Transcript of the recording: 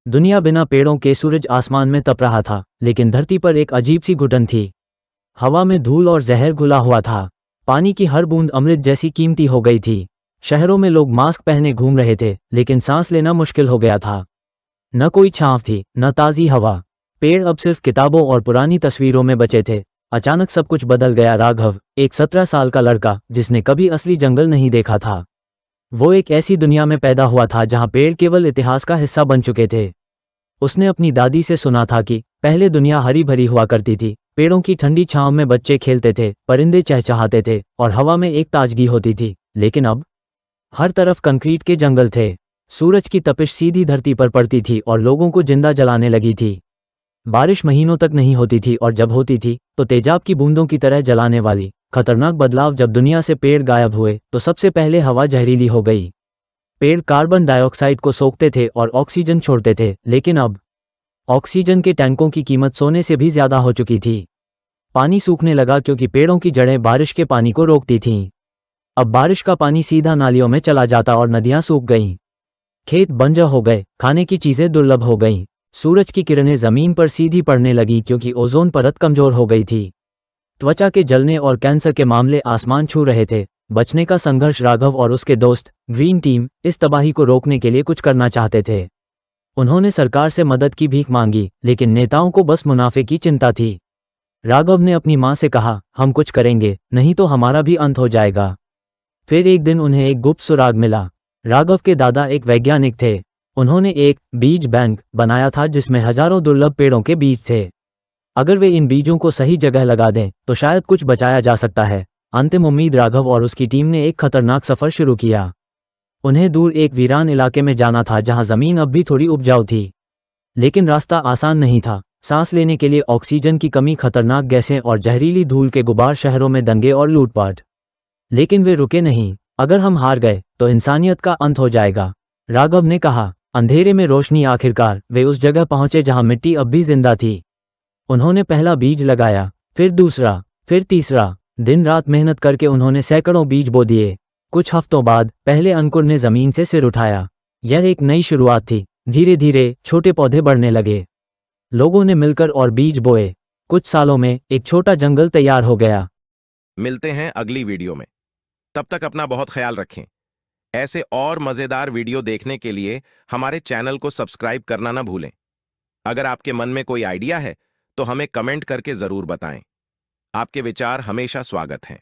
दुनिया बिना पेड़ों के सूरज आसमान में तप रहा था, लेकिन धरती पर एक अजीब सी घुटन थी। हवा में धूल और जहर घुला हुआ था। पानी की हर बूंद अमृत जैसी कीमती हो गई थी। शहरों में लोग मास्क पहने घूम रहे थे, लेकिन सांस लेना मुश्किल हो गया था। न कोई छांव थी, न ताज़ी हवा। पेड़ अब सिर्फ किताबों और पुरानी तस्वीरों में बचे थे। अचानक सब कुछ बदल गया। राघव, एक 17 साल का लड़का जिसने कभी असली जंगल नहीं देखा था, वो एक ऐसी दुनिया में पैदा हुआ था जहां पेड़ केवल इतिहास का हिस्सा बन चुके थे। उसने अपनी दादी से सुना था कि पहले दुनिया हरी भरी हुआ करती थी। पेड़ों की ठंडी छांव में बच्चे खेलते थे, परिंदे चहचहाते थे और हवा में एक ताजगी होती थी। लेकिन अब हर तरफ कंक्रीट के जंगल थे। सूरज की तपिश सीधी धरती पर पड़ती थी और लोगों को जिंदा जलाने लगी थी। बारिश महीनों तक नहीं होती थी और जब होती थी तो तेजाब की बूंदों की तरह जलाने वाली। खतरनाक बदलाव, जब दुनिया से पेड़ गायब हुए तो सबसे पहले हवा जहरीली हो गई। पेड़ कार्बन डाइऑक्साइड को सोखते थे और ऑक्सीजन छोड़ते थे, लेकिन अब ऑक्सीजन के टैंकों की कीमत सोने से भी ज्यादा हो चुकी थी। पानी सूखने लगा क्योंकि पेड़ों की जड़ें बारिश के पानी को रोकती थीं। अब बारिश का पानी सीधा नालियों में चला जाता और नदियां सूख गईं। खेत बंजर हो गए, खाने की चीजें दुर्लभ हो गईं। सूरज की किरणें जमीन पर सीधी पड़ने लगी क्योंकि ओजोन परत कमजोर हो गई थी। त्वचा के जलने और कैंसर के मामले आसमान छू रहे थे। बचने का संघर्ष। राघव और उसके दोस्त ग्रीन टीम इस तबाही को रोकने के लिए कुछ करना चाहते थे। उन्होंने सरकार से मदद की भीख मांगी, लेकिन नेताओं को बस मुनाफे की चिंता थी। राघव ने अपनी मां से कहा, हम कुछ करेंगे, नहीं तो हमारा भी अंत हो जाएगा। फिर एक दिन उन्हें एक गुप्त सुराग मिला। राघव के दादा एक वैज्ञानिक थे। उन्होंने एक बीज बैंक बनाया था जिसमें हजारों दुर्लभ पेड़ों के बीज थे। अगर वे इन बीजों को सही जगह लगा दें तो शायद कुछ बचाया जा सकता है। अंतिम उम्मीद। राघव और उसकी टीम ने एक खतरनाक सफर शुरू किया। उन्हें दूर एक वीरान इलाके में जाना था जहां जमीन अब भी थोड़ी उपजाऊ थी, लेकिन रास्ता आसान नहीं था। सांस लेने के लिए ऑक्सीजन की कमी, खतरनाक गैसें और जहरीली धूल के गुबार। शहरों में दंगे और लूटपाट। लेकिन वे रुके नहीं। अगर हम हार गए तो इंसानियत का अंत हो जाएगा, राघव ने कहा। अंधेरे में रोशनी। आखिरकार वे उस जगह पहुंचे जहां मिट्टी अब भी जिंदा थी। उन्होंने पहला बीज लगाया, फिर दूसरा, फिर तीसरा। दिन रात मेहनत करके उन्होंने सैकड़ों बीज बो दिए। कुछ हफ्तों बाद पहले अंकुर ने जमीन से सिर उठाया। यह एक नई शुरुआत थी। धीरे धीरे छोटे पौधे बढ़ने लगे। लोगों ने मिलकर और बीज बोए। कुछ सालों में एक छोटा जंगल तैयार हो गया। मिलते हैं अगली वीडियो में। तब तक अपना बहुत ख्याल रखें। ऐसे और मजेदार वीडियो देखने के लिए हमारे चैनल को सब्सक्राइब करना ना भूलें। अगर आपके मन में कोई आइडिया है तो हमें कमेंट करके जरूर बताएं। आपके विचार हमेशा स्वागत हैं।